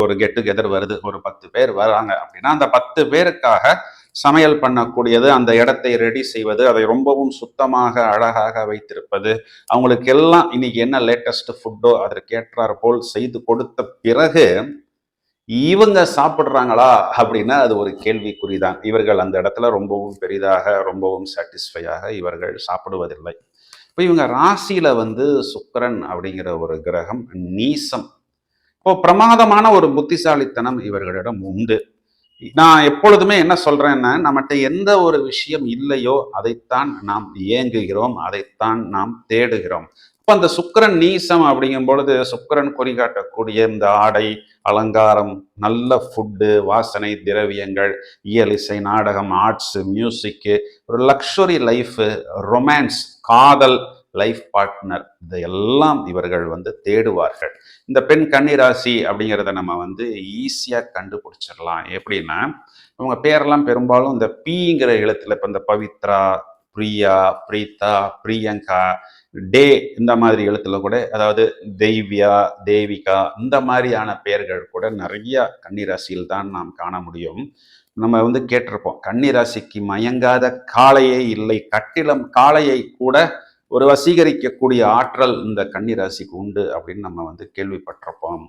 ஒரு get together வருது, ஒரு 10 பேர் வராங்க அப்படின்னா அந்த 10 பேருக்காக சமையல் பண்ணக்கூடியது, அந்த இடத்தை ரெடி செய்வது, அதை ரொம்பவும் சுத்தமாக அழகாக வைத்திருப்பது, அவங்களுக்கு எல்லாம் இன்னைக்கு என்ன லேட்டஸ்ட் ஃபுட்டோ அதற்கேற்றாற் போல் செய்து கொடுத்த பிறகு இவங்க சாப்பிடுறாங்களா அப்படின்னா அது ஒரு கேள்விக்குறிதான். இவர்கள் அந்த இடத்துல ரொம்பவும் பெரிதாக, ரொம்பவும் சாட்டிஸ்ஃபையாக இவர்கள் சாப்பிடுவதில்லை. இப்போ இவங்க ராசியில சுக்கிரன் அப்படிங்கிற ஒரு கிரகம் நீசம். இப்போ பிரமாதமான ஒரு புத்திசாலித்தனம் இவர்களிடம் உண்டு. நான் எப்பொழுதுமே என்ன சொல்றேன்னா, நம்மகிட்ட எந்த ஒரு விஷயம் இல்லையோ அதைத்தான் நாம் ஏங்குகிறோம், அதைத்தான் நாம் தேடுகிறோம். அப்ப அந்த சுக்கிரன் நீசம் அப்படிங்கும் பொழுது சுக்கிரன் குறிகாட்டக்கூடிய இந்த ஆடை, அலங்காரம், நல்ல ஃபுட்டு, வாசனை திரவியங்கள், இயல் இசை, நாடகம், ஆர்ட்ஸ், மியூசிக்கு, ஒரு லக்ஸுரி லைஃப், ரொமான்ஸ், காதல், லைஃப் பார்ட்னர், இதையெல்லாம் இவர்கள் தேடுவார்கள். இந்த பெண் கன்னிராசி அப்படிங்கிறத நம்ம ஈஸியாக கண்டுபிடிச்சிடலாம். எப்படின்னா, அவங்க பேரெல்லாம் பெரும்பாலும் இந்த பீங்கிற எழுத்துல, இப்போ இந்த பவித்ரா, பிரியா, பிரீதா, பிரியங்கா, டே, இந்த மாதிரி எழுத்துல கூட, அதாவது தெய்வியா, தேவிகா, இந்த மாதிரியான பெயர்கள் கூட நிறைய கன்னிராசியில் தான் நாம் காண முடியும். நம்ம கேட்டிருப்போம், கன்னிராசிக்கு மயங்காத காளையே இல்லை, கட்டிலம் காளையை கூட ஒரு வசீகரிக்கக்கூடிய ஆற்றல் இந்த கன்னிராசிக்கு உண்டு அப்படின்னு நம்ம கேள்விப்பட்டிருப்போம்.